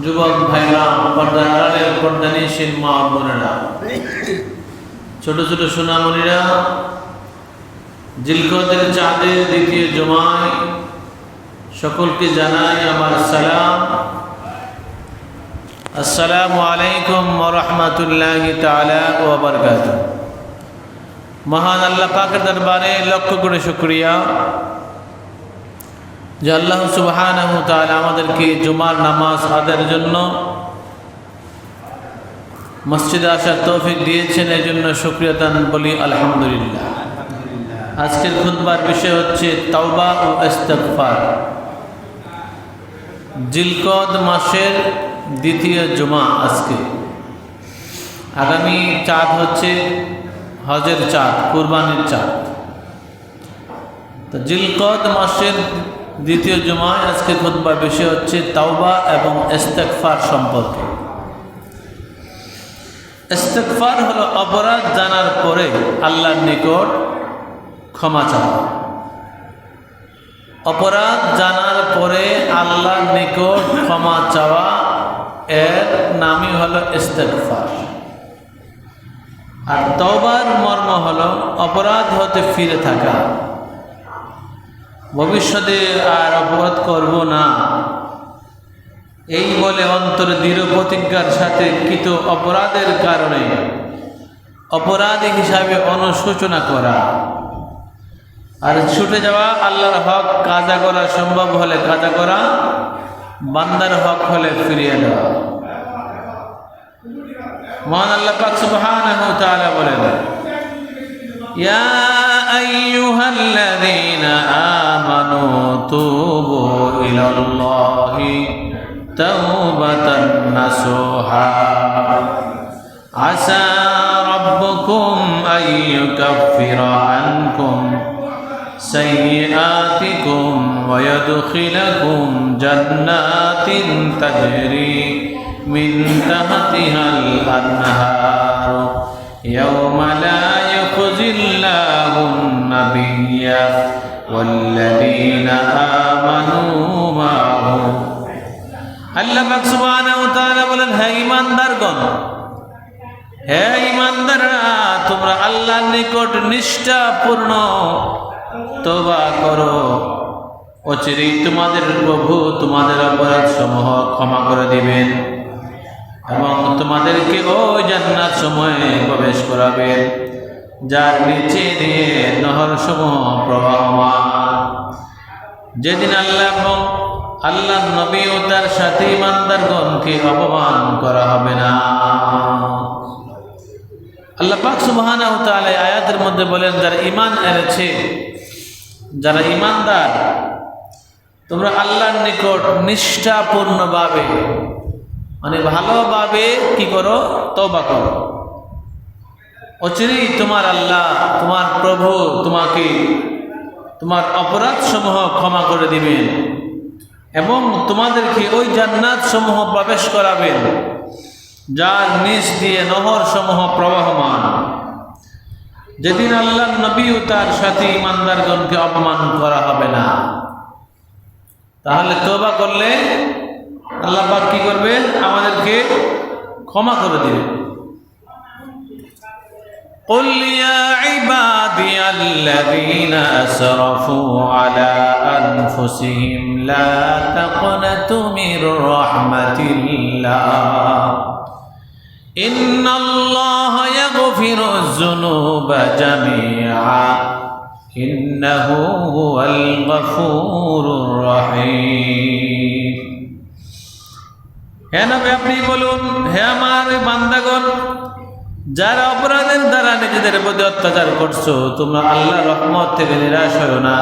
যুবক ভাইরা, পর্দার আড়ালের পর্দানিশীল মা বোনেরা, ছোট ছোট সোনামণিরা, জিলকদের চাঁদের দ্বিতীয় জুমায় সকলকে জানাই আমার সালাম। আসসালামু আলাইকুম ওয়া রাহমাতুল্লাহি তাআলা ওয়া বারাকাতুহু। মহান আল্লাহ পাকের দরবারে লক্ষ করে শুকরিয়া যে আল্লাহ সুবহানাহু ওয়া তাআলা আমাদেরকে জুমার নামাজ আদায়ের জন্য মসজিদে আসার তৌফিক দিয়েছেন। এই জন্য শুকরিয়াতান বলি আলহামদুলিল্লাহ। আজকের খুতবার বিষয় হচ্ছে তাওবা ও ইস্তিগফার। জিলকদ মাসের দ্বিতীয় জুমা আজকে। আগামী চাঁদ হচ্ছে হজের চাঁদ, কুরবানির চাঁদ। তো জিলকদ মাসের দ্বিতীয় জুমায় আজকে খুতবার বিষয় হচ্ছে তাওবা এবং ইস্তিগফার সম্পর্কে। ইস্তিগফার হলো অপরাধ জানার পরে আল্লাহর নিকট ক্ষমা চাওয়া। অপরাধ জানার পরে আল্লাহর নিকট ক্ষমা চাওয়া, এর নামই হলো ইস্তিগফার। আর তওবার মর্ম হলো অপরাধ হতে ফিরে থাকা, ভবিষ্যতে আর অপরাধ করব না এই বলে অন্তরে দৃঢ় প্রতিজ্ঞার সাথে কৃত অপরাধের কারণে অপরাধী হিসাবে অনুশোচনা করা, আর ছুটে যাওয়া, আল্লাহর হক কাজা করা সম্ভব হলে কাজা করা, বান্দার হক হলে ফিরিয়ে দেওয়া। মহান আল্লাহ পাক সুবহানাহু ওয়া তাআলা বলেন, ইয়া আইয়ুহাল্লাযীনা আমানু তুবু ইলাল্লাহি তাওবাতান নাসুহা আসা রাব্বুকুম আইয়ুকাফিরা আনকুম সাইয়্যাতিকুম ওয়া ইয়াদখিলাকুম জান্নাতিন তাজরি মিন তাহতিহাল আনহার ইয়াওমা লা ইউখজিল্লাহুন নাবিয়্যা ওয়াল্লাযীনা আমানু মা'হু। আল্লাহ পাক সুবহানাহু ওয়া তাআলা বলেন, হে ঈমানদারগণ, হে ঈমানদাররা, তোমরা আল্লাহর নিকট নিষ্ঠাপূর্ণ তওবা করো। অচিরেই তোমাদের প্রভু তোমাদের অপরাধ সমূহ ক্ষমা করে দিবেন এবং তোমাদেরকে ওই জান্নাত সমূহে প্রবেশ করাবেন যার নিচে দিয়ে নহর সমূহ প্রবাহমান। যেদিন আল্লাহ এবং আল্লাহর নবী ও তার সাথে ঈমানদারগণকে অপমান করা হবে না। আল্লাহ পাক সুবহানাহু ওয়া তাআলা আয়াতের মধ্যে বলেন, যারা ঈমান এনেছে, যারা ঈমানদার, তোমরা আল্লাহর নিকট নিষ্ঠাপূর্ণভাবে, মানে ভালোভাবে কি করো, তওবা করো। অচিরেই তোমার আল্লাহ, তোমার প্রভু তোমাকে তোমার অপরাধ সমূহ ক্ষমা করে দিবেন এবং তোমাদেরকে ওই জান্নাত সমূহ প্রবেশ করাবেন যার নিচ দিয়ে নহর সমূহ প্রবাহমান। যেদিন আল্লাহর নবী ও তার সাথে ঈমানদারগণকে অপমান করা হবে না। তাহলে তওবা করলে আল্লাহ পাক কি করবেন, আমাদেরকে ক্ষমা করে দিবেন। قل يا عبادي الذين أسرفوا على أنفسهم لا تقنطوا من رحمة الله إن الله يغفر الذنوب جميعا إنه هو الغفور الرحيم। হে নবী, আপনি বলুন, হে আমার বান্দাগণ, যারা অপরাধের দ্বারা নিজেদের প্রতি অত্যাচার করছো, তোমরা আল্লাহর রহমত থেকে নিরাশ হও না।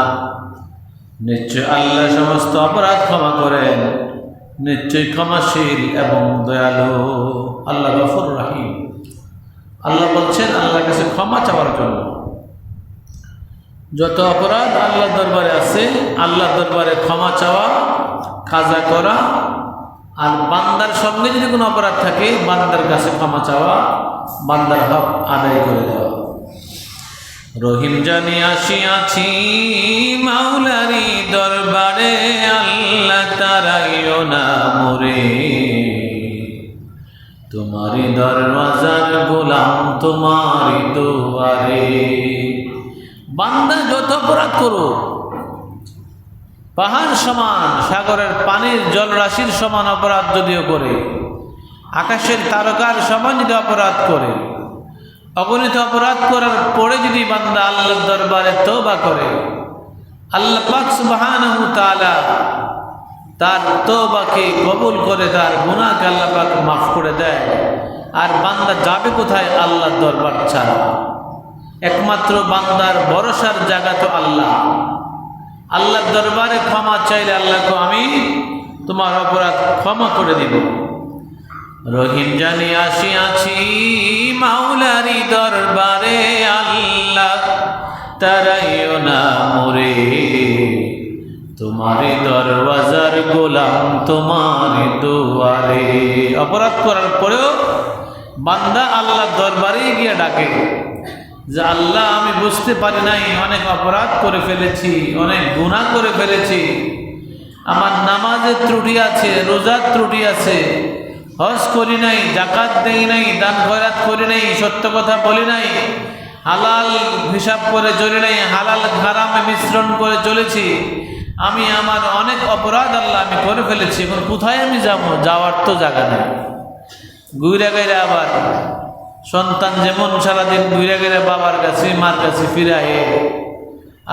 নিশ্চয় আল্লাহ সমস্ত অপরাধ ক্ষমা করেন, নিশ্চয় ক্ষমাশীল এবং দয়ালু। আল্লাহ গফুর রহিম। আল্লাহ বলছেন আল্লাহর কাছে ক্ষমা চাওয়ার জন্য। যত অপরাধ আল্লাহর দরবারে আছে, আল্লাহর দরবারে ক্ষমা চাওয়া, কাজা করা, আর বান্দার সঙ্গে যদি কোনো অপরাধ থাকে বান্দার কাছে ক্ষমা চাওয়া, বান্দার হক আদায় করে দেওয়া। রহিম জানি আসিয়াছি মাওলারি দরবারে, আল্লাহ তারাইও না মোরে, তোমারি দরওয়াজার গোলাম তোমারি দুয়ারে। বান্দা যত অপরাধ করুক, পাহাড় সমান সাগরের পানির জলরাশির সমান অপরাধ যদিও করে, আকাশের তারকার সমান যদি অপরাধ করে, অগণিত অপরাধ করার পরে যদি বান্দা আল্লাহর দরবারে তওবা করে, আল্লাহ পাক সুবহানাহু তাআলা তার তওবাকে কবুল করে, তার গুনাহকে আল্লাহ পাক মাফ করে দেয়। আর বান্দা যাবে কোথায়? আল্লাহর দরবার ছাড়া। একমাত্র বান্দার ভরসার জায়গা তো আল্লাহ। আল্লাহর দরবারে ক্ষমা চাইলে আল্লাহকে আমি তোমার অপরাধ ক্ষমা করে দিব। রহিম জানি আসিয়াছি মাওলারি দরবারে, আল্লাহ তারাইও না মোরে, তোমারি দরওয়াজার গোলাম তোমারি দুয়ারে। অপরাধ করার পরেও বান্দা আল্লাহর দরবারে গিয়ে ডাকে যে আল্লাহ আমি বুঝতে পারি নাই, অনেক অপরাধ করে ফেলেছি, অনেক গুনাহ করে ফেলেছি, আমার নামাজের ত্রুটি আছে, রোজার ত্রুটি আছে, হজ করি নাই, যাকাত দেই নাই, দান খয়রাত করি নাই, সত্য কথা বলি নাই, হালাল হিসাব করে চলি নাই, হালাল হারামে মিশ্রণ করে চলেছি, আমি আমার অনেক অপরাধ আল্লাহ আমি করে ফেলেছি, এখন কোথায় আমি যাব? যাওয়ার তো জায়গা নেই। ঘুরে গেলে আবার সন্তান যেমন সারাদিন ঘুরে গেলে বাবার কাছে মার কাছে ফিরায়,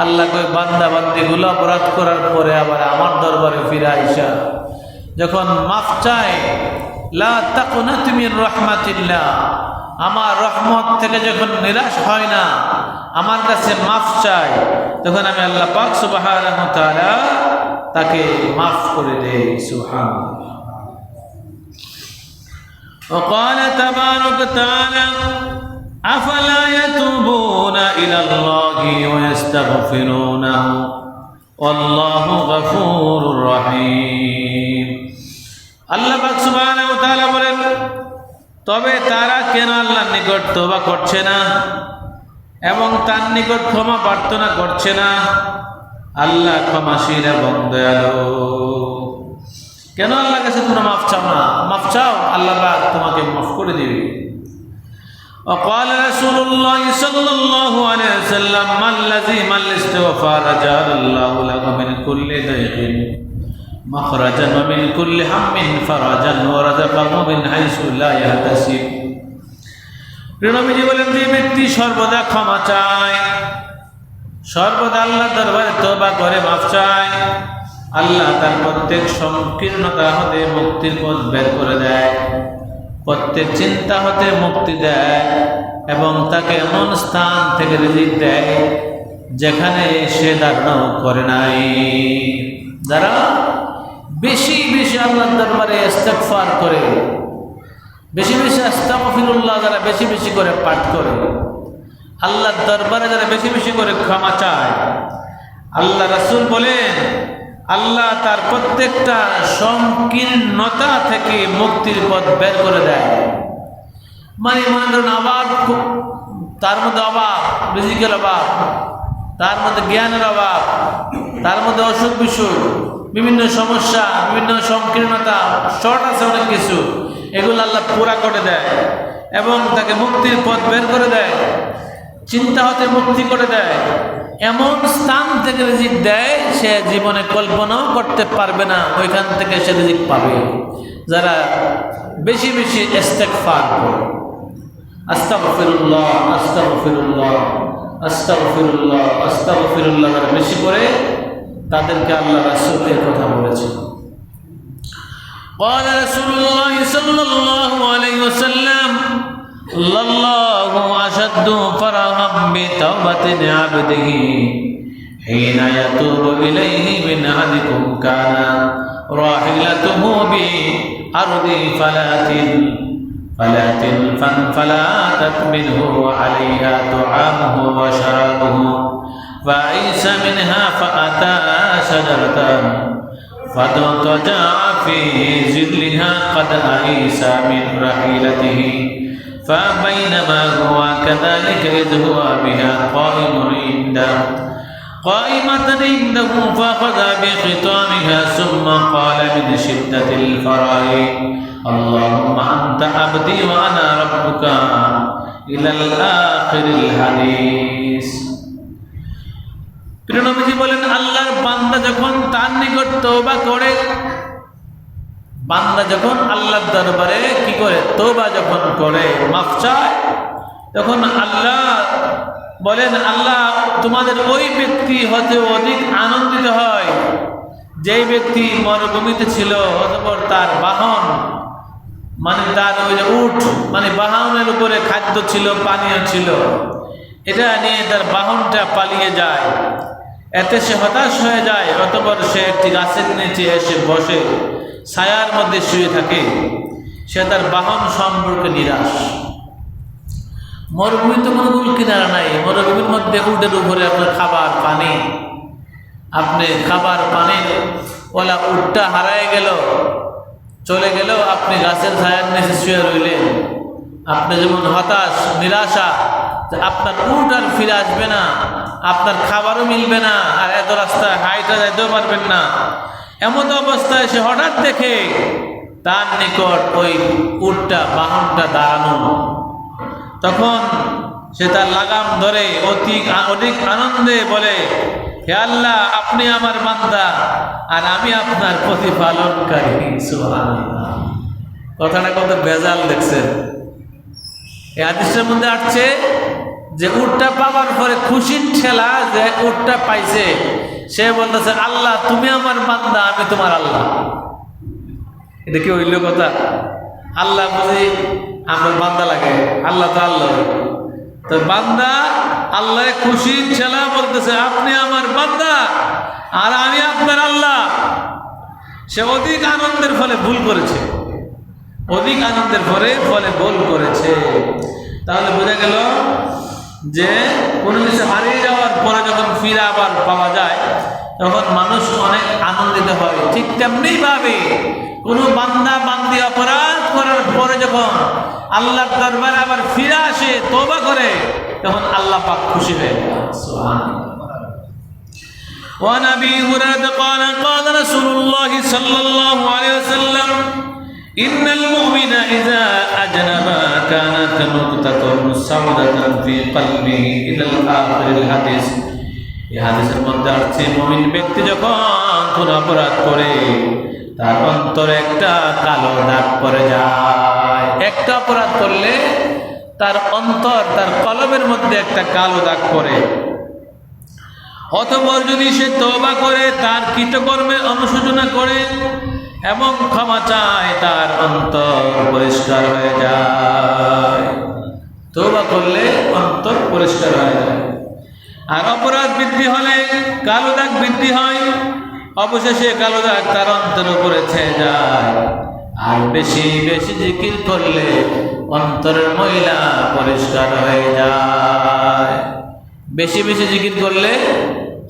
আল্লাহ কই বান্দা বান্দিগুলো অপরাধ করার পরে আবার আমার দরবারে ফিরে আইসা যখন মাফ চায়, লা তাকুনাতু মির রাহমাতিল্লাহ, আমার রহমত থেকে যখন নিরাশ হয় না, আমার কাছে মাফ চায়, তখন আমি আল্লাহ পাক সুবহানাহু ওয়া তাআলা তাকে মাফ করে দেই। সুবহানাল্লাহ। وقال تبارك وتعالى أفلا يتوبون إلى الله ويستغفرونه والله غفور رحيم। আল্লাহ পাক সুবহানাহু ওয়া তাআলা বলেন, তবে তারা কেন আল্লাহর নিকট তওবা করছে না এবং তার নিকট ক্ষমা প্রার্থনা করছে না? আল্লাহ ক্ষমাশীল এবং দয়ালু। কেন আল্লাহর কাছে তোমরা মাফ চাও না? মাফ চাও, আল্লাহ পাক তোমাকে মাফ করে দিবে। وقال رسول الله صلى الله عليه وسلم من لزم الاستغفار جعل الله له من كل ضيق مخرجا ومن كل هم فرجا ورزقه من حيث لا يحتسب। নবীজি বলেন, যে ব্যক্তি সর্বদা ক্ষমা চায়, সর্বদা আল্লাহর দরবারে তওবা করে মাফ চায়, আল্লাহ তার প্রত্যেক সংকীর্ণতা হতে মুক্তির পথ বের করে দেয়, প্রত্যেক চিন্তা হতে মুক্তি দেয় এবং তাকে এমন স্থান থেকে রিজিক দেয় যেখানে সে ধারণাও করে নাই। যারা বেশি বেশি আল্লাহর দরবারে ইস্তিগফার করে, বেশি বেশি আস্তাগফিরুল্লাহ যারা বেশি বেশি করে পাঠ করে, আল্লাহর দরবারে যারা বেশি বেশি করে ক্ষমা চায়, আল্লাহ রাসূল বলেন আল্লাহ তার প্রত্যেকটা সংকীর্ণতা থেকে মুক্তির পথ বের করে দেয়। মানে মনে করেন অভাব, তার মধ্যে অভাব, রিজিকের অভাব, তার মধ্যে জ্ঞানের অভাব, তার মধ্যে অসুখ বিসুখ, বিভিন্ন সমস্যা, বিভিন্ন সংকীর্ণতা, শর্ট আছে অনেক কিছু, এগুলো আল্লাহ পুরা করে দেয় এবং তাকে মুক্তির পথ বের করে দেয়, চিন্তা হতে মুক্তি করে দেয়, এমন স্থান থেকে রিজিক দেয় সে জীবনে কল্পনাও করতে পারবে না ওইখান থেকে সে রিজিক পাবে। যারা বেশি বেশি ইস্তিগফার করে, আস্তাগফিরুল্লাহ আস্তাগফিরুল্লাহ আস্তাগফিরুল্লাহ আস্তাগফিরুল্লাহ যারা বেশি করে, তাদেরকে আল্লাহ রাসূল এর কথা বলেছেন। قال رسول الله صلى الله عليه وسلم الله أشد فرحا بتوبة عبده حين يتوب إليه من أحدكم كان راحلته بأرض فلات فلاتت منه عليها طعامه وشرابه فأيس منها فأتى شجرة فاضطجع في ظلها قد أيس من رحيلته فبينما هو كذلك إذ هو بها قائمة عنده فأخذ بخطامها ثم قال من شدة الفرح اللهم أنت عبدي وأنا ربك إلى الآخر الحديث। প্রিয় নবীজি বলেন, আল্লাহর বান্দা যখন তার নিকট তওবা করে, বান্দা যখন আল্লাহর দরবারে কি করে, তওবা যখন করে, মাফ চায়, তখন আল্লাহ বলেন, আল্লাহ তোমাদের ওই ব্যক্তি হতে অধিক আনন্দিত হয় যেই ব্যক্তি মরুভূমিতে ছিল, অতঃপর তার বাহন মানে তার ওই যে উট মানে বাহনের উপরে খাদ্য ছিল, পানীয় ছিল, এটা নিয়ে তার বাহনটা পালিয়ে যায়, এতে সে হতাশ হয়ে যায়, অতঃপর সে একটি গাছের নিচে এসে বসে ছায়ার মধ্যে শুয়ে থাকে, সে তার বাহন সম্পর্কে নিরাশ। মরুভূমি তো কোনো কুল কিনারা নাই, মরুভূমির মধ্যে উটের উপরে আপনার খাবার পানি, আপনি খাবার পানির ওলা উটটা হারায় গেল, চলে গেল, আপনি গাছের ছায়ার নিচে শুয়ে রইলেন, আপনি যেমন হতাশ নিরাশা যে আপনার উট আর ফিরে আসবে না, আপনার খাবারও মিলবে না, আর এত রাস্তায় হাইটা যাইতেও পারবেন না, এমন অবস্থায় সে হঠাৎ দেখে তার নিকট ওই উটটা বাহনটা দাঁড়ানো, তখন সে তার লাগাম ধরে অধিক আনন্দে বলে, হে আল্লাহ আপনি আমার বান্দা আর আমি আপনার প্রতিপালনকারী। সুবহানাল্লাহ, কথাটা কত বেজাল দেখছেন। এই হাদিসের মধ্যে আসছে যে উটটা পাওয়ার পরে খুশির ঠেলা, যে উটটা পাইছে সে বলতেছে, আল্লাহ তুমি আমার বান্দা, আমি তোমার আল্লাহ। এটা কি হইল কথা? আল্লাহ বুঝি আমার বান্দা লাগে, আল্লাহ তো আল্লাহ, তো বান্দা আল্লাহ খুশির ঠেলা বলতেছে আপনি আমার বান্দা আর আমি আপনার আল্লাহ। সে অধিক আনন্দের ফলে ভুল করেছে, অধিক আনন্দের ফলে ভুল করেছে। তাহলে বোঝা গেল যে কোনো কিছু হারিয়ে যাওয়ার পরে যখন ফিরে আবার পাওয়া যায় তখন মানুষ অনেক আনন্দিত হয়। ঠিক তেমনি ভাবে কোনো বান্দা বান্দি অপরাধ করার পরে যখন আল্লাহর দরবারে আবার ফিরে আসে, তওবা করে, তখন আল্লাহ পাক খুশি হয়ে যায়। সুবহানাল্লাহ। وعن أبي هريرة قال قال رسول الله صلى الله عليه وسلم إن المؤمن إذا أجنب كانت نقطة سوداء في قلبه إلى الآخر الحديث। এই হাদিসের মধ্যে আছে মুমিন ব্যক্তি যখন কোন অপরাধ করে তার অন্তরে একটা কালো দাগ পড়ে যায়। একটা অপরাধ করলে তার অন্তর, তার কলবের মধ্যে একটা কালো দাগ পড়ে। অতঃপর যদি সে তওবা করে, তার কৃতকর্মের অনুশোচনা করে এবং ক্ষমা চায়, তার অন্তর পরিষ্কার হয়ে যায়। তওবা করলে অন্তর পরিষ্কার হয়ে যায়। আর অপরাধ বৃদ্ধি হলে কালো দাগ বৃদ্ধি হয়, অবশেষে কালো দাগ তার অন্তর উপরে ছেয়ে যায়। আর বেশি বেশি জিকির করলে অন্তরের ময়লা পরিষ্কার হয়ে যায়। বেশি বেশি জিকির করলে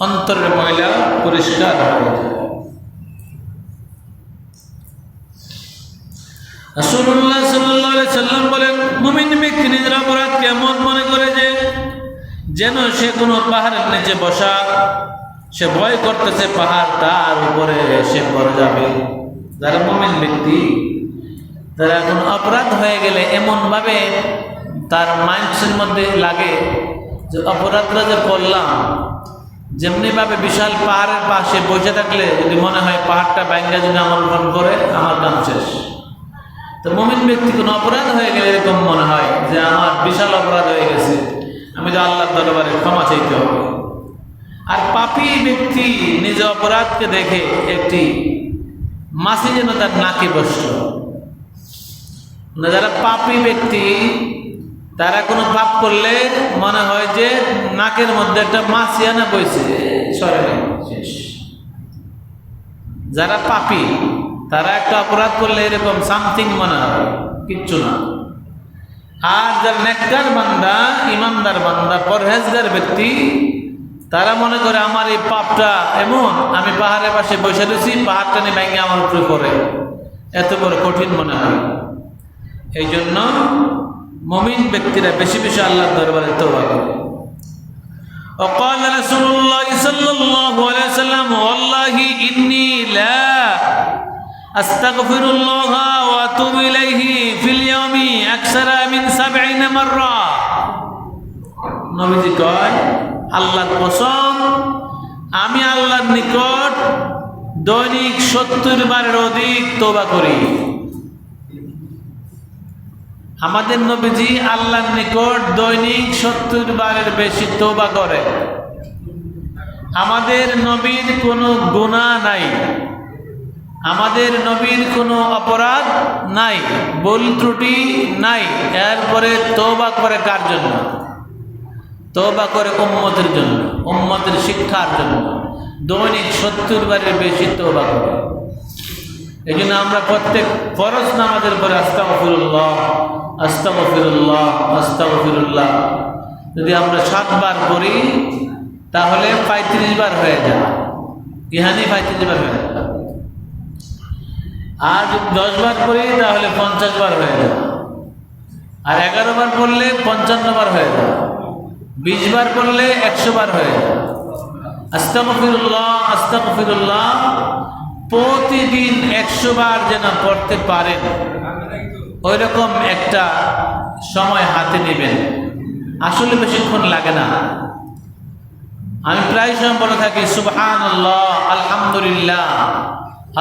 অন্তরের ময়লা পরিষ্কার হয়ে যায়। রাসূলুল্লাহ সাল্লাল্লাহু আলাইহি সাল্লাম বলেন, মুমিন ব্যক্তি নিজের অপরাধ কেমন মনে করে যে যেন সে কোনো পাহাড়ের নিচে বসা, সে ভয় করতেছে পাহাড় তার উপরে সে পড়ে যাবে। যারা মুমিন ব্যক্তি, যারা কোনো অপরাধ হয়ে গেলে এমনভাবে তার মাইন্ডসের মধ্যে লাগে যে অপরাধটা যে করলাম, যেমনিভাবে বিশাল পাহাড়ের পাশে বসে থাকলে যদি মনে হয় পাহাড়টা ব্যাঙ্গা যদি আমার উপর করে আমার কাম শেষ। তো মুমিন ব্যক্তি কোনো অপরাধ হয়ে গেলে এরকম মনে হয় যে আমার বিশাল অপরাধ হয়ে গেছে, আমি তো আল্লাহর দরবারে ক্ষমা চাইতে হবে। আর পাপী ব্যক্তি নিজ অপরাধকে দেখে একটি মাছি যেন তার নাকে বসল। যারা পাপী ব্যক্তি তারা কোনো পাপ করলে মনে হয় যে নাকের মধ্যে একটা মাছি আনা বইছে, সরে শেষ। যারা পাপী তারা একটা অপরাধ করলে এরকম সামথিং মনে হয়, কিচ্ছু না। আর যারা নেককার বান্দা, ইমানদার বান্দা, পরহেজগার ব্যক্তি, তারা মনে করে আমার এই পাপটা এমন, আমি পাহাড়ের পাশে বসে রয়েছি, পাহাড়টা নিয়ে ভেঙে আমার উপরে পড়ে, এত বড় কঠিন মনে হয়। এই জন্য মুমিন ব্যক্তিরা বেশি বেশি আল্লাহর দরবারে তওবা করে। وقال رسول الله صلى الله عليه وسلم والله إني لا أستغفر الله وأتوب إليه في اليوم أكثر من 70 مرة। নবীজি কয়, আল্লাহর কসম, আমি আল্লাহর নিকট দৈনিক 70 বারের অধিক তওবা করি। আমাদের নবীজি আল্লাহর নিকট দৈনিক 70 বারের বেশি তওবা করে। আমাদের নবীর কোনো গুনাহ নাই, আমাদের নবীর কোনো অপরাধ নাই, ভুল ত্রুটি নাই। এরপরে তওবা করে কার জন্য? তওবা করে উম্মতের জন্য, উম্মতের শিক্ষার জন্য। দৈনিক 70 বারের বেশি তওবা করে। এই জন্য আমরা প্রত্যেক ফরজ নামাজের পরে আস্তাগফিরুল্লাহ আস্তাগফিরুল্লাহ আস্তাগফিরুল্লাহ যদি আমরা 7 বার করি তাহলে 35 বার হয়ে যায়। ইহানি 35 বার হয়ে যায়। আর যদি 10 বার করি তাহলে 50 বার হয়ে যায়। আর 11 বার করলে 55 বার হয়ে যায়। 20 বার করলে 100 বার হয়ে যায়। আস্তাগফিরুল্লাহ আস্তাগফিরুল্লাহ প্রতিদিন 100 বার যেন পড়তে পারেন, ওই রকম একটা সময় হাতে নেবেন। আসলে বেশিক্ষণ লাগে না। আমি প্রায় সময় বলে থাকি সুবহানাল্লাহ, আলহামদুলিল্লাহ,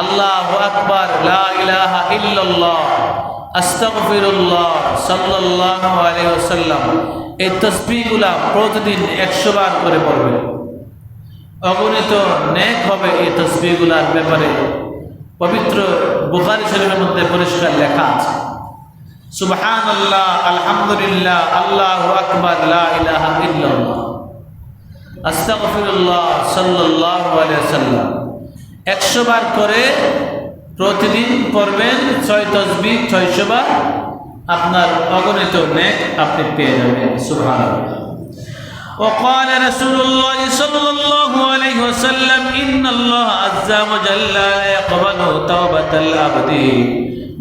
আল্লাহু আকবার, লা ইলাহা ইল্লাল্লাহ, আস্তাগফিরুল্লাহ, সাল্লাল্লাহু আলাইহি ওয়াসাল্লাম। এই তাসবিহগুলা প্রতিদিন 100 বার করে পড়বেন। অগণিত নেক হবে এই তাসবিহগুলার ব্যাপারে। পবিত্র বুখারী শরীফের মধ্যে পরিষ্কার লেখা আছে, সুবহানাল্লাহ, আলহামদুলিল্লাহ, আল্লাহু আকবার, লা ইলাহা ইল্লাল্লাহ, আস্তাগফিরুল্লাহ, সাল্লাল্লাহু আলাইহি ওয়াসাল্লাম 100 বার করে প্রতিদিন পড়বেন। 6 তাসবিহ 600 বার, আপনার অগণিত নেক আপনি পেয়ে যাবেন। সুবহানাল্লাহ। وقال رسول الله صلى الله عليه وسلم إن الله عز وجل لا يقبل توبة العبد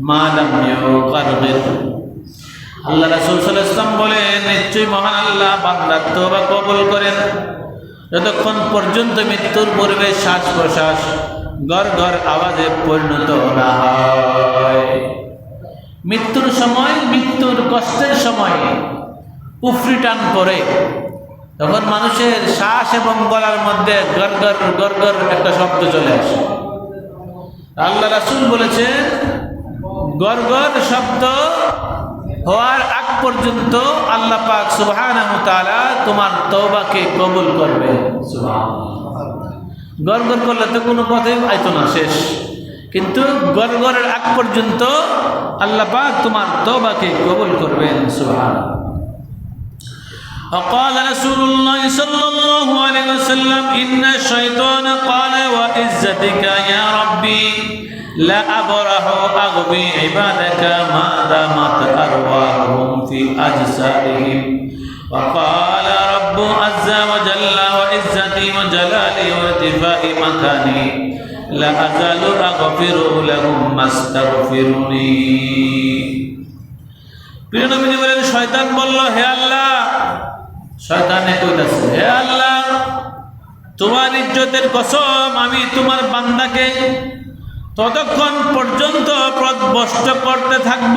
ما لم يغرغر। আল্লাহ রাসূল সাল্লাল্লাহু আলাইহি ওয়াসাল্লাম বলেন, নিশ্চয়ই মহান আল্লাহ বান্দার তওবা কবুল করেন যতক্ষণ পর্যন্ত মৃত্যুর পূর্বে শ্বাস প্রশ্বাস গড়গড় আওয়াজে পরিণত না হয়। মৃত্যুর সময়, মৃত্যুর কষ্টের সময় উফরি টান পড়ে, তখন মানুষের শ্বাস এবং গলার মধ্যে গড়গড় গড়গড় একটা শব্দ চলে আসে। আল্লাহ রাসূল বলেছেন, গড়গড় শব্দ হওয়ার আগ পর্যন্ত আল্লাহ পাক সুবহানাহু ওয়া তাআলা তোমার তওবাকে কবুল করবে। সুবহানাল্লাহ। গড়গড় করলে তো কোনো কথাই আইতো না, শেষ। কিন্তু গড়গড়ের আগ পর্যন্ত আল্লাহ পাক তোমার তওবাকে কবুল করবেন। সুবহানাল্লাহ। وقال رسول الله صلى الله عليه وسلم إن الشيطان قال وعزتك يا ربي لا أبرح أغوي عبادك ما دامت أرواحهم في أجسادهم وقال رب عز وجل وعزتي وجلالي وارتفاع مكاني لا أزال أغفر لهم ما استغفروني। প্রিয় নবীজি বলেন, শয়তান বলল, হে আল্লাহ, শয়তানে কইতাছে, হে আল্লাহ, তোমার ইজ্জতের কসম, আমি তোমার বান্দাকে ততক্ষণ পর্যন্ত পথভ্রষ্ট করতে থাকব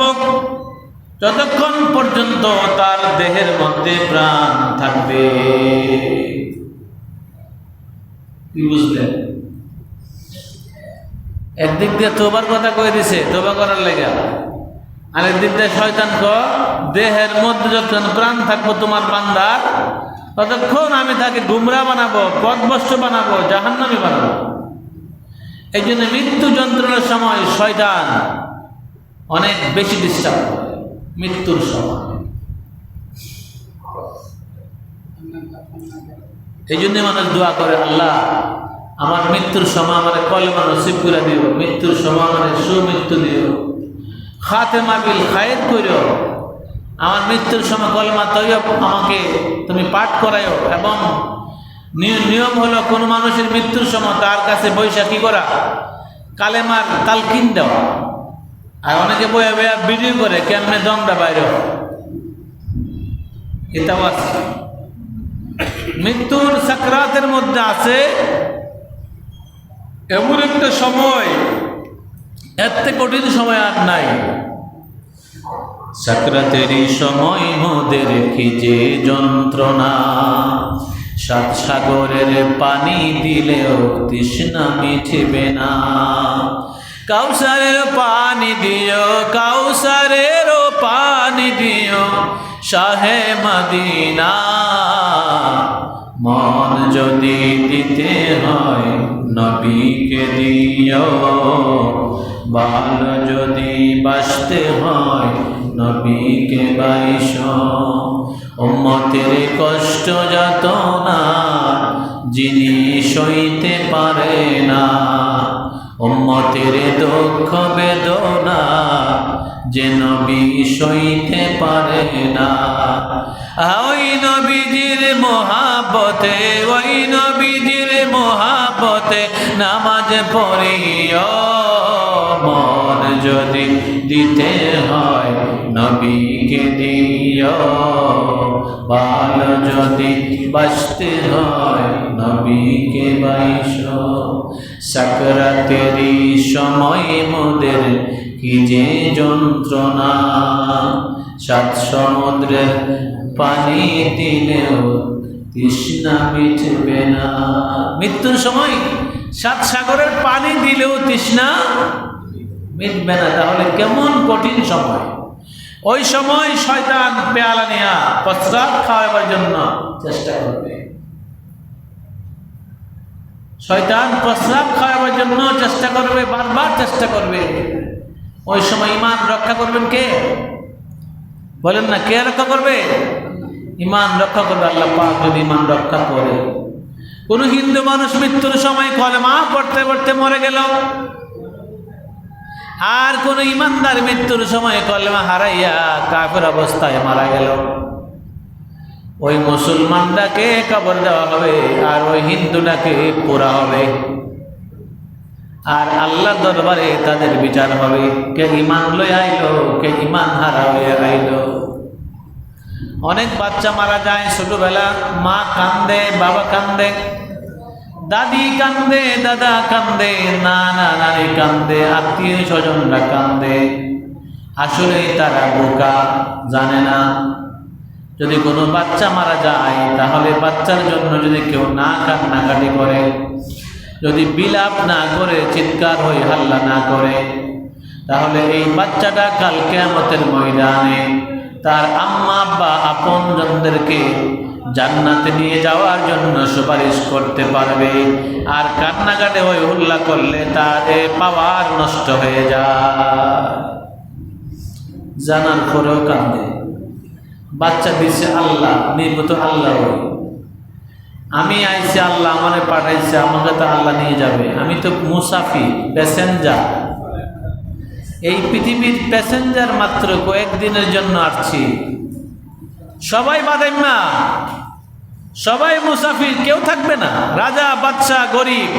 যতক্ষণ পর্যন্ত তার দেহের মধ্যে প্রাণ থাকবে। কি বুঝলেন? একদিক দিয়ে তোবার কথা কয়ে দিছে, তোবা করার লেগে, আর একদিক দিয়ে শয়তান দেহের মধ্যে যতক্ষণ প্রাণ থাকবো তোমার বান্দার, ততক্ষণ আমি তাকে গুমরা বানাবো, পথভ্রষ্ট বানাবো, জাহান্নামী বানাবো। এই জন্য মৃত্যু যন্ত্রণার সময় শয়তান অনেক বেশি ডিস্টার্ব করে। মৃত্যুর সময় এই জন্য মানুষ দোয়া করে, আল্লাহ আমার মৃত্যুর সময় আমার কলেমা নসিব করে দিও, মৃত্যুর সময় আমার সুমৃত্যু দিও, খাতেমা বিল খায়ের করিও, আমার মৃত্যুর সময় কলেমা তৈয়ব আমাকে তুমি পাঠ করাইও। এবং নিয়ম হলো কোন মানুষের মৃত্যুর সময় তার কাছে বৈশাখী করা, কালেমার তালকিন দেওয়া। আর অনেকে বইয়া বইয়া ভিডিও করে কেমনে দমটা বাইরে, এটাও আছে। মৃত্যুর সাকরাতের মধ্যে আছে এমন একটা সময়, এর থেকে কঠিন সময় আর নাই। সাকরাতেরই সময় মোদের কি যে যন্ত্রণা, সাত সাগরের পানি দিলেও তৃষ্ণা মিটবে না। কাউসারের পানি দিও, কাউসারের পানি দিও শাহে মদিনা। মন যদি দিতে হয় নবীকে দিও, বাল যদি বাঁচতে হয় নবীকে বাইশো। উম্মতের কষ্ট যাতনা যিনি সইতে পারে না, উম্মতের দুঃখ বেদনা যে নবী সইতে পারে না। ওই নবীজির মোহাব্বতে, ওই নবীজির মোহাব্বতে নামাজ পড়িও। মন যদি দিতে হয় নবীকে দিও, বাল যদি বাঁচতে হয় নবীকে বাইশো। সাকরাতেরই সময় মোদের কি যে যন্ত্রণা, সাত সমুদ্রের পানি দিলেও তৃষ্ণা মিটবে না। মৃত্যুর সময় সাত সাগরের পানি দিলেও তৃষ্ণা মিটবে না। তাহলে কেমন কঠিন সময়। ওই সময় শয়তান পেয়ালা নিয়া প্রস্রাব খাওয়াবার জন্য চেষ্টা করবে, শয়তান প্রস্রাব খাওয়াবার জন্য চেষ্টা করবে, বারবার চেষ্টা করবে। ওই সময় ঈমান রক্ষা করবেন কে? বলেন না, কে রক্ষা করবে? ঈমান রক্ষা করবে আল্লাহ পাক। যদি ঈমান রক্ষা করে, কোন হিন্দু মানুষ মৃত্যুর সময় কলেমা পড়তে পড়তে মরে গেল, আর কোন ঈমানদার মৃত্যুর সময় কলেমা হারাইয়া কাফের অবস্থায় মারা গেল, ওই মুসলমানটাকে কবর দেওয়া হবে আর ওই হিন্দুটাকে পোড়া হবে, আর আল্লাহ দরবারে তাদের বিচার হবে। কে ঈমান লই আইলো, কে ঈমান হারা হয়ে আইল। অনেক বাচ্চা মারা যায় ছোটবেলা, মা কান্দে, বাবা কান্দে, দাদি কান্দে, দাদা কান্দে, নানা নানি কান্দে, আত্মীয় স্বজনরা কান্দে। আসলে তারা বোকা, জানে না। যদি কোনো বাচ্চা মারা যায় তাহলে বাচ্চার জন্য যদি কেউ না কান্নাকাটি করে, যদি বিলাপ না করে, চিৎকার হয়ে হাল্লা না করে, তাহলে এই বাচ্চাটা কাল কিয়ামতের ময়দানে তার আম্মা আব্বা আপনজনদেরকে জান্নাতে নিয়ে যাওয়ার জন্য সুপারিশ করতে পারবে। আর কান্নাকাটি হয়ে হুল্লা করলে তার পাওয়ার নষ্ট হয়ে যায়। জানার পরেও কান্দে। বাচ্চা দিচ্ছে আল্লাহ, নির্মিত আল্লাহ। আমি আইছি, আল্লাহ আমাকে পাঠাইছে, আমাকে তো আল্লাহ নিয়ে যাবে। আমি তো মুসাফির, প্যাসেঞ্জার। এই পৃথিবীর প্যাসেঞ্জার মাত্র কয়েকদিনের জন্য আসছি। সবাই বাদাইম্মা, সবাই মুসাফির, কেউ থাকবে না। রাজা, বাদশা, গরিব,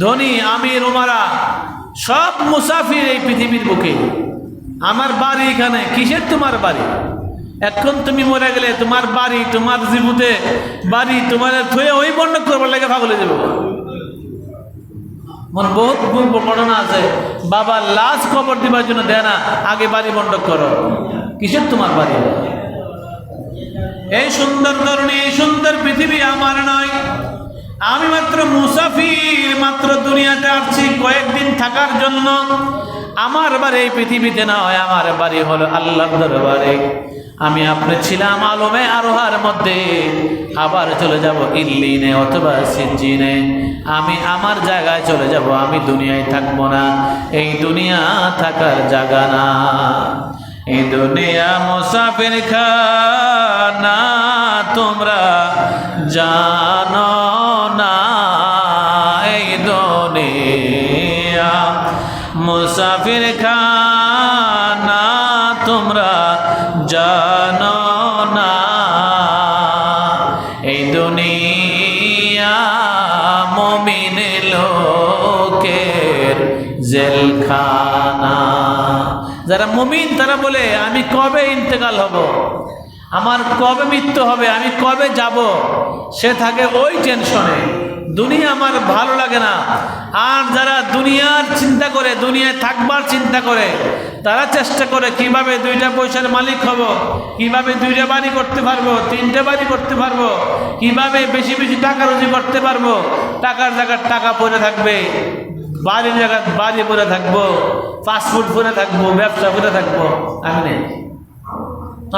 ধনী, আমির, উমারা সব মুসাফির এই পৃথিবীর বুকে। আমার বাড়ি এখানে, কিসের তোমার বাড়ি? এখন তুমি মরে গেলে তোমার বাড়ি, তোমার জীবুতে বাড়ি তোমার থয়ে ওই বন্ধক করবার লাগে ভাগলে দেব। মন বহুত ঘটনা আছে, বাবা লাশ খবর দিবার জন্য দেয় না, আগে বাড়ি বন্ধক করো। কিসের তোমার বাড়ি? এই সুন্দর তরুণী, এই সুন্দর পৃথিবী আমার নয়। আমি মাত্র মুসাফির, মাত্র দুনিয়াতে আসছি কয়েকদিন থাকার জন্য। আমার বাড়ি এই পৃথিবীতে নয়, আমার বাড়ি হলো আল্লাহর দরবারে। আমি আপনি ছিলাম আলমে আরোহার মধ্যে, আবার চলে যাব ইল্লিনে অথবা সিজ্জিনে। আমি আমার জায়গায় চলে যাব, আমি দুনিয়ায় থাকবো না। এই দুনিয়া থাকার জায়গা না। এই দুনিয়া মুসাফির খানা, তোমরা জানো না। এই দুনিয়া মুসাফির খানা, তোমরা জানো না। এই দুনিয়া মুমিন লোকের জেলখানা। যারা মুমিন তারা বলে আমি কবে ইন্তেকাল হব, আমার কবে মৃত্যু হবে, আমি কবে যাব, সে থাকে ওই টেনশনে। দুনিয়া আমার ভালো লাগে না। আর যারা দুনিয়ার চিন্তা করে, দুনিয়ায় থাকবার চিন্তা করে, তারা চেষ্টা করে কিভাবে 2টা পয়সার মালিক হব, কিভাবে 2টা বাড়ি করতে পারবো, 3টে বাড়ি করতে পারবো, কিভাবে বেশি বেশি টাকা রুজি করতে পারবো। টাকার জায়গায় টাকা পড়ে থাকবে, বাড়ির জায়গায় বাড়ি পড়ে থাকবো, ফাস্টফুড পড়ে থাকবো, ব্যবসা করে থাকবো। আমি নেই,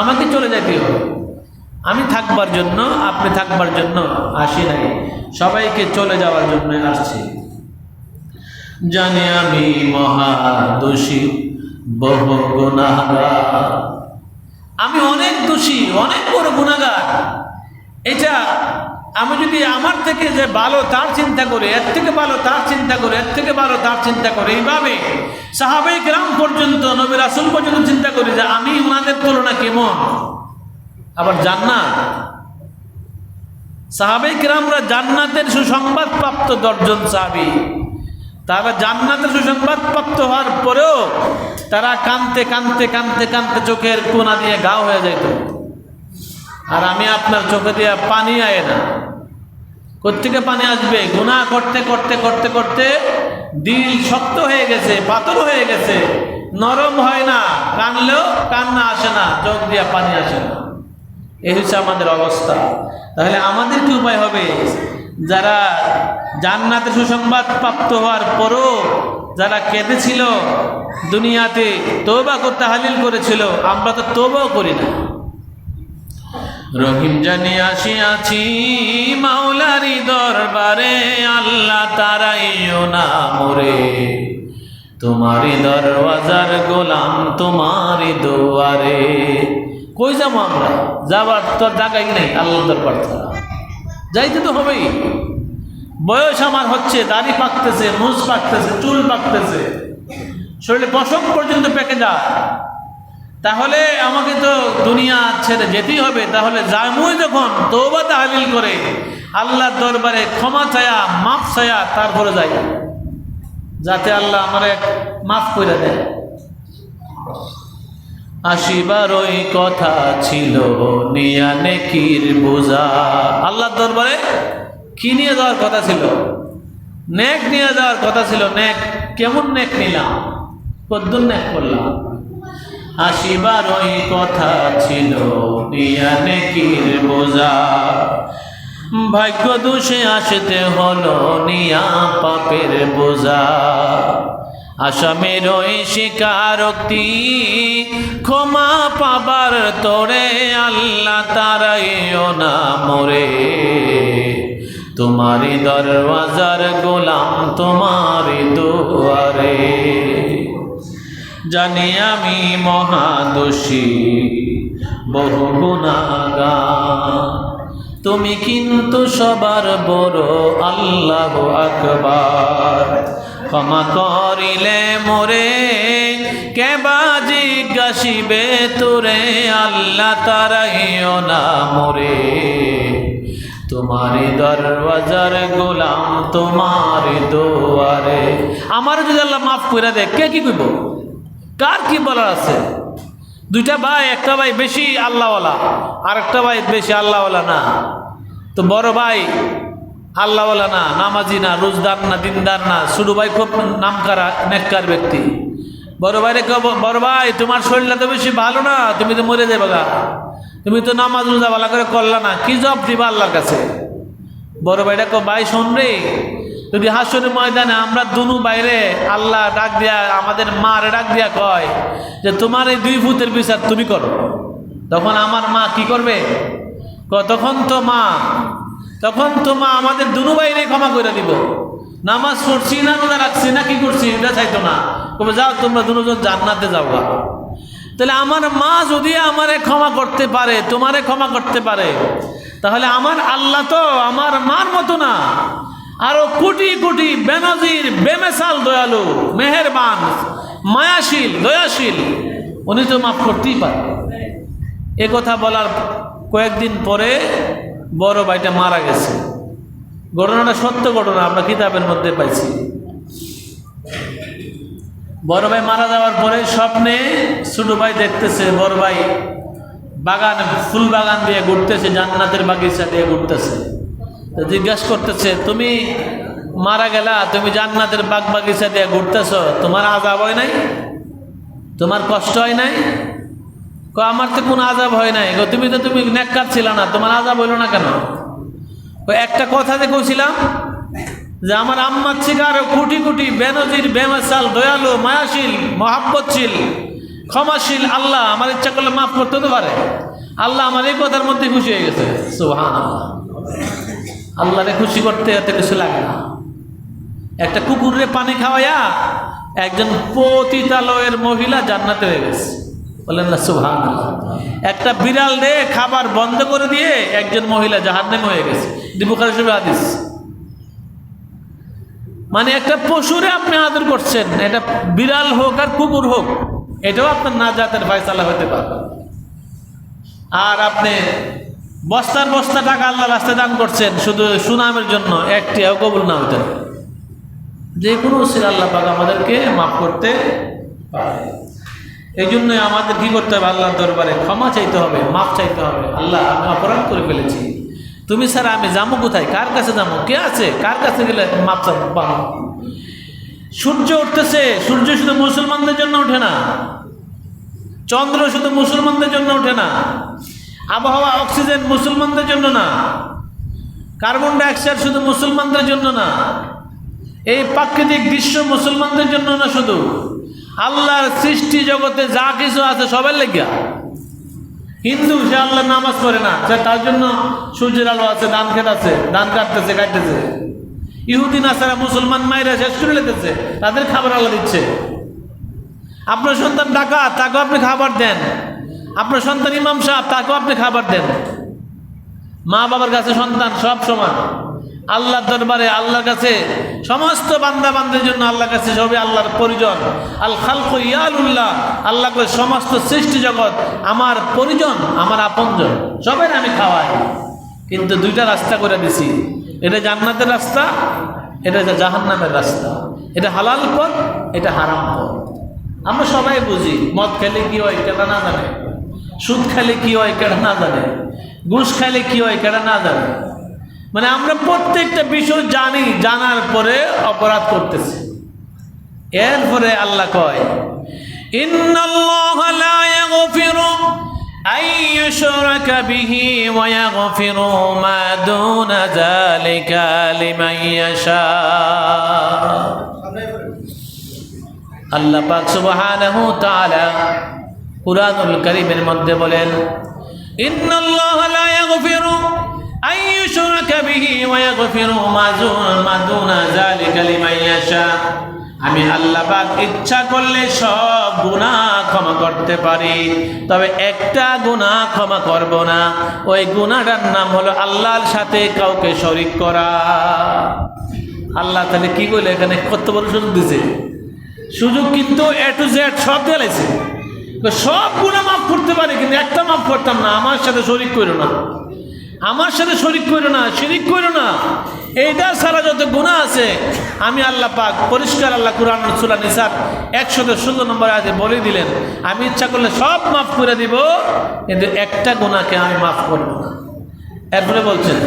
আমাকে চলে যেতে হবে। আমি থাকবার জন্য, আপনি থাকবার জন্য আসি নাই, সবাইকে চলে যাওয়ার জন্য আসছি। জানি আমি মহা দোষী, বহু গুনাহগার, আমি অনেক দোষী, অনেক বড় গুনাহগার। এটা আমি যদি আমার থেকে যে ভালো তার চিন্তা করে, এর থেকে ভালো তার চিন্তা করে, এর থেকে ভালো তার চিন্তা করে, এইভাবে সাহাবায়ে কেরাম পর্যন্ত, নবী রাসূল পর্যন্ত চিন্তা করি যে আমি ওনাদের তুলনা কেমন। আবার জান্নাত, সাহাবায়ে কেরামরা জান্নাতের সুসংবাদ প্রাপ্ত 10 জন সাহাবী, তারা জান্নাতের সুসংবাদ প্রাপ্ত হওয়ার পরেও তারা কাঁদতে কাঁদতে কাঁদতে কাঁদতে চোখের কোনা দিয়ে ঘাও হয়ে যেত। আর আমি আপনার চোখে দিয়ে পানি আয় না, কোত্থেকে পানি আসবে? গুনাহ করতে করতে করতে করতে দিল শক্ত হয়ে গেছে, পাথর হয়ে গেছে, নরম হয় না, কানলেও কান্না আসে না, চোখ দিয়ে পানি আসে না। এই হচ্ছে আমাদের অবস্থা। তাহলে আমাদের কি উপায় হবে? যারা জান্নাতের সুসংবাদ প্রাপ্ত হওয়ার পরও যারা কেঁদেছিল, দুনিয়াতে তওবা করতে হালিল করেছিল, আমরা তো তওবাও করি না। রহিম জানি আসিয়াছি মাওলারি দরবারে, আল্লাহ তারাইও না মোরে, তোমারি দরওয়াজার গোলাম তোমারি দুয়ারে। কই যাবো আমরা? যাবার তো জায়গাই নেই আল্লাহর দরবার ছাড়া। যাইতে তো হবেই। বয়স আমার হচ্ছে, দাড়ি পাকতেছে, মুছ পাকতেছে, চুল পাকতেছে, শরীরে পশম পর্যন্ত পেকে যায়। তাহলে আমাকে তো দুনিয়া ছেড়ে যেতেই হবে। তাহলে জামুই যখন তওবা তাহলিল করে আল্লাহর দরবারে ক্ষমা চায়া, মাফ চায়া, তারপরে যাই, যাতে আল্লাহ আমারে মাফ করে দেয়। আসিবার ওই কথা ছিল নিয়া নেকির বোঝা। আল্লাহর দরবারে কি নিয়ে যাওয়ার কথা ছিল? নেক নিয়ে যাওয়ার কথা ছিল। নেক কেমন নেক নিলাম, কদ্দুর নেক করলাম? আসিবার ওই কথা ছিল নিয়া নেকির বোঝা, ভাগ্য দোষে আসতে হলো নিয়া পাপের বোঝা। আসামের ওই স্বীকারোক্তি ক্ষমা পাবার তোরে, আল্লাহ তারাইও না মোরে, তোমারি দরওয়াজার গোলাম তোমারি দুয়ারে। জানি আমি মহাদোষী, বহু গুনাহগার, তুমি কিন্তু সবার বড়, আল্লাহু আকবার। ক্ষমা করিলে মোরে কেবা জিজ্ঞাসিবে তোরে, আল্লাহ তারাইও না মোরে, তোমারি দরওয়াজার গোলাম তোমারি দুয়ারে। আমার যদি আল্লাহ মাফ করে দেয়, কে কি কইব? কার কি বলার আছে? 2টা ভাই, একটা ভাই বেশি আল্লাহওয়ালা, আর একটা ভাই বেশি আল্লাহওয়ালা না। তো বড় ভাই আল্লাহওয়ালা না, নামাজি না, রোজদার না, দিনদার না, ছোট ভাই খুব নামকারা নেককার ব্যক্তি। বড় ভাইরে বড় ভাই তোমার শরীরটা তো বেশি ভালো না, তুমি তো মরে যাবে গা, তুমি তো নামাজ রোজা ভালো করে করলা না, কি জব দিবা আল্লাহর কাছে? বড় ভাইটা ভাই শোন রে, যদি হাসরের ময়দানে আমরা দুনু বাইরে আল্লাহ ডাক দিয়া, আমাদের মারে ডাক দিয়া কয় যে তোমার এই 2 ফুটের বিচার তুমি করো, তখন আমার মা কি করবে? তখন তো মা আমাদের দুনু বাইরে ক্ষমা করে দিব। নামাজ পড়ছি না, রোজা রাখছি না, কি করছি এটা চাইতো না, তবে যাও তোমরা দুজন জান্নাতে যাওয়া। তাহলে আমার মা যদি আমারে ক্ষমা করতে পারে, তোমারে ক্ষমা করতে পারে, তাহলে আমার আল্লাহ তো আমার মার মতো না, আরো কোটি কোটি বেনজির বেমেসাল দয়ালু, মেহেরবান, মায়াশীল, দয়াশীল, উনি তো মাফ করতেই পারে। এ কথা বলার কয়েকদিন পরে বড় ভাইটা মারা গেছে। ঘটনাটা সত্য ঘটনা, আমরা কিতাবের মধ্যে পাইছি। বড় ভাই মারা যাওয়ার পরে স্বপ্নে ছোট ভাই দেখতেছে বড় ভাই বাগান, ফুল বাগান দিয়ে ঘুরতেছে, জান্নাতের বাগিচা দিয়ে ঘুরতেছে। তো জিজ্ঞাসা করতেছে, তুমি মারা গেলা, তুমি জান্নাতের বাগ বাগিচা দিয়ে ঘুরতেছ, তোমার আযাব হয় নাই? তোমার কষ্ট হয় নাই? আমার তো কোনো আযাব হয় নাই। তুমি নেককার ছিল না, তোমার আযাব হইল না কেন? একটা কথা দেখেছিলাম যে আমার আম্মার থেকে আরো কোটি কোটি বেনজির, বেমাসাল, দয়ালু, মায়াশীল, মহাব্বতশীল, ক্ষমাশীল আল্লাহ আমার ইচ্ছা করলে মাফ করতে তো পারে। আল্লাহ আমার এই কথার মধ্যে খুশি হয়ে গেছে। সুবহানাল্লাহ। আল্লাহরে খুশি করতে এত কিছু লাগে না। একটা কুকুরে পানি খাওয়াইয়া একজন পতিতালয়ের মহিলা জান্নাতে হয়ে গেছে, বলেন না সুবহানাল্লাহ। একটা বিড়াল রে খাবার বন্ধ করে দিয়ে একজন মহিলা জাহান্নামে হয়ে গেছে, বুখারী শরীফের হাদিস। মানে একটা পশুরে আপনি আদর করছেন, এটা বিড়াল হোক আর কুকুর হোক, এটাও আপনার নাজাতের ফয়সালা হতে পারে। আর আপনি বস্তার বস্তা টাকা আল্লাহ রাস্তায় দান করছেন শুধু সুনামের জন্য, একটিও কবুল না হতে, যে কোনো উসিলা আল্লাহ পাক আমাদেরকে মাফ করতে পারে। এই জন্যই আমাদের কি করতে হবে? আল্লাহর দরবারে ক্ষমা চাইতে হবে, মাফ চাইতে হবে। আল্লাহ, আমি অপরাধ করে ফেলেছি, তুমি ছাড়া আমি যাবো কোথায়? কার কাছে যাবো? কে আছে? কার কাছে গেলে মাফ পাবো? সূর্য উঠতেছে, সূর্য শুধু মুসলমানদের জন্য ওঠে না, চন্দ্র শুধু মুসলমানদের জন্য ওঠে না, আবহাওয়া, অক্সিজেন মুসলমানদের জন্য না, কার্বন ডাইঅক্সাইড শুধু মুসলমানদের জন্য না, এই প্রাকৃতিক দৃশ্য মুসলমানদের জন্য না, শুধু আল্লাহর সৃষ্টি জগতে যা কিছু আছে সবার লেগিয়া। হিন্দু, সে আল্লাহর নামাজ পড়ে না, তার জন্য সূর্যের আলো আছে, ধান খেত আছে, ধান কাটতেছে, কাটতেছে। ইহুদি নাসারা মুসলমান মায়েরা শেষ করে লেগেছে, তাদের খাবার আল্লাহ দিচ্ছে। আপনার সন্তান ডাকাত, তাকেও আপনি খাবার দেন। আপনার সন্তান ইমাম সাহেব, তাকেও আপনি খাবার দেন। মা বাবার কাছে সন্তান সব সমান। আল্লাহর দরবারে, আল্লাহর কাছে সমস্ত বান্দা বান্দার জন্য আল্লাহর কাছে সবই আল্লাহর পরিজন। আল খালকু ইয়ালুল্লাহ, আল্লাহ কই সমস্ত সৃষ্টি জগৎ আমার পরিজন, আমার আপনজন, সবাই আমি খাওয়াই। কিন্তু দুইটা রাস্তা করে দিছি, এটা জান্নাতের রাস্তা, এটা জাহান্নামের রাস্তা। এটা হালাল পথ, এটা হারাম পথ। আমরা সবাই বুঝি, মদ খেলে কি হয় কেটা না জানে, সুদ খেলে কি হয় কেটা না জানে, ঘুষ খেলে কি হয় কেটা না জানে। মানে আমরা প্রত্যেকটা বিষয় জানি, জানার পরে অপরাধ করতেছি। এরপরে আল্লাহ কয়, ইন্নাল্লাহা লা ইয়াগফিরু আন ইউশরাকা বিহি ওয়া ইয়াগফিরু মা দুনা যালিকা লিমান ইয়াশা। আল্লাহ পাক সুবহানাহু ওয়া তাআলা কুরআনুল কারীমের মধ্যে বলেন, ইন্নাল্লাহা লা ইয়াগফিরু আন ইউশরাকা বিহি ওয়া ইয়াগফিরু মা দুনা যালিকা লিমান ইয়াশা। আমি আল্লাহ পাক ইচ্ছা করলে সব গুনাহ ক্ষমা করতে পারি, তবে একটা গুনাহ ক্ষমা করব না। ওই গুনাহটার নাম হলো আল্লাহর সাথে কাউকে শরীক করা। আল্লাহ তাহলে কি বলে এখানে কত বড় সুযোগ দিছে। সুযোগ কিন্তু এ টু জেড সব দিয়েছে। সব গুনাহ মাফ করতে পারি, কিন্তু একটা মাফ করতাম না, আমার সাথে শরীক করো না, আমার সাথে শরীক করো না, শিরিক করো না। এইটা ছাড়া যত গুনাহ আছে আমি আল্লাহ পাক পরিষ্কার, আল্লাহ কুরআন সূরা নিসার 116 নম্বর আয়াতে বলে দিলেন, আমি ইচ্ছা করলে সব মাফ করে দিব, কিন্তু একটা গুনাহকে আমি মাফ করব না। এরপরে বলছেন,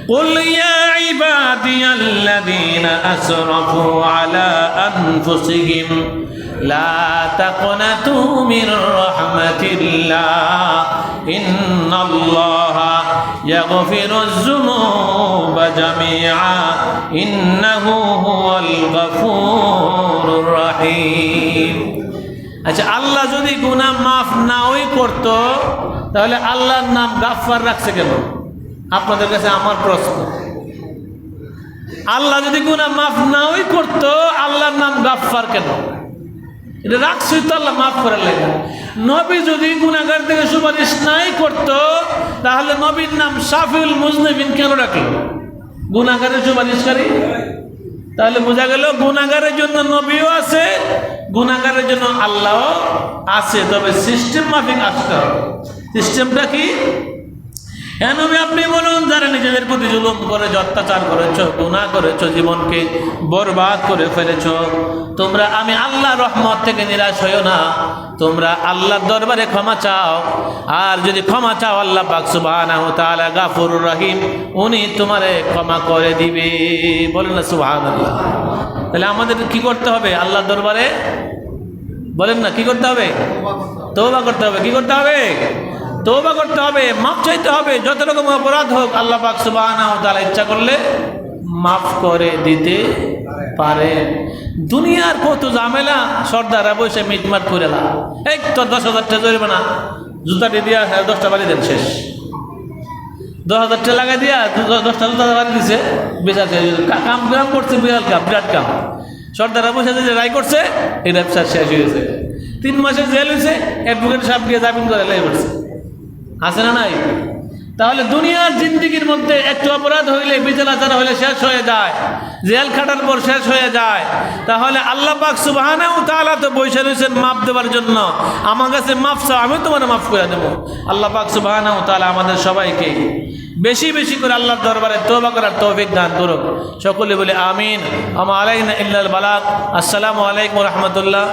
কুল ইয়া ইবাদিয়াল্লাযীনা আসরাফু আলা আনফুসিহিম লা তাকনাতু মির রাহমাতিল্লাহ ইন্নাল্লাহা ইয়াগফিরুয যুনুবা জামিআ ইন্নাহু হুয়াল গফুরুর রহিম। আচ্ছা, আল্লাহ যদি গুনাহ মাফ নাওই করতো তাহলে আল্লাহর নাম গাফফার রাখছে কেন? আপনাদের কাছে আমার প্রশ্ন। আল্লাহ যদি গুনাহ মাফ নাওই করতো আল্লাহর নাম গাফফার কেন? এটা রাখছি তো আল্লাহ মাফ করার লাগে। নবী যদি গুনাহগার থেকে সুপারিশ নাই করতো তাহলে নবীর নাম শাফিউল মুজনিবিন কেন রাখলো? গুনাহগারের সুপারিশকারী। তাহলে বোঝা গেল গুনাহগারের জন্য নবীও আছে, গুনাহগারের জন্য আল্লাহও আছে, তবে সিস্টেম মাফিক আসতে হবে। সিস্টেমটা কি? হে নবী আপনি বলুন, যারা নিজেদের প্রতি জুলুম করেছো, অত্যাচার করেছো, গুনাহ করেছো, জীবনকে বরবাদ করে ফেলেছো, তোমরা আমি আল্লাহর রহমত থেকে নিরাশ হইও না, তোমরা আল্লাহর দরবারে ক্ষমা চাও। আর যদি ক্ষমা চাও, আল্লাহ পাক সুবহানাহু ওয়া তাআলা গাফুরুর রহিম, উনি তোমারে ক্ষমা করে দিবে। বলেন না সুবহানাল্লাহ। তাহলে আমাদের কি করতে হবে? আল্লাহর দরবারে বলেন না কি করতে হবে? তওবা করতে হবে। কি করতে হবে? তওবা করতে হবে, মাফ চাইতে হবে। যত রকম অপরাধ হোক, আল্লাহ পাক সুবহানাহু ওয়া তাআলা ইচ্ছা করলে মাফ করে দিতে পারে। দুনিয়ার কত ঝামেলা, সর্দাররা বসে মিটমাট করে না, এই তো 10,000 টাকা জরিমানা, জুতাটি দিয়া 10টা বাড়ি দেন, শেষ। 10,000 টাকা লাগাই দিয়া 10টা জুতা বাড়ি দিছে, বেচার কাম কাম করছে, বিরাট কাম, বিরাট কাম। সর্দাররা বসে যে রায় করছে, এই ব্যবসা শেষ হয়ে গেছে। 3 মাসের জেল হয়েছে, অ্যাডভোকেট সাহেব গিয়ে জামিন করে লাই করছে। আছে না নাই? তাহলে দুনিয়ার জিন্দিগির মধ্যে একটু অপরাধ হইলে, বিচার আচার হইলে শেষ হয়ে যায়, জেল খাটার পর শেষ হয়ে যায়। তাহলে আল্লাহ পাক সুবহানাহু ওয়া তাআলা তো বসে রয়েছেন মাফ দেওয়ার জন্য। আমার কাছে মাফ চাও, আমি তোমার মাফ করে দেবো। আল্লাহ পাক সুবহানাহু ওয়া তাআলা আমাদের সবাইকে বেশি বেশি করে আল্লাহর দরবারে তওবা করার তৌফিক দান করুক। সকলে বলে আমিন। আমা আলাইনা ইল্লাল বালাগ। আসসালামু আলাইকুম ওয়া রাহমাতুল্লাহ।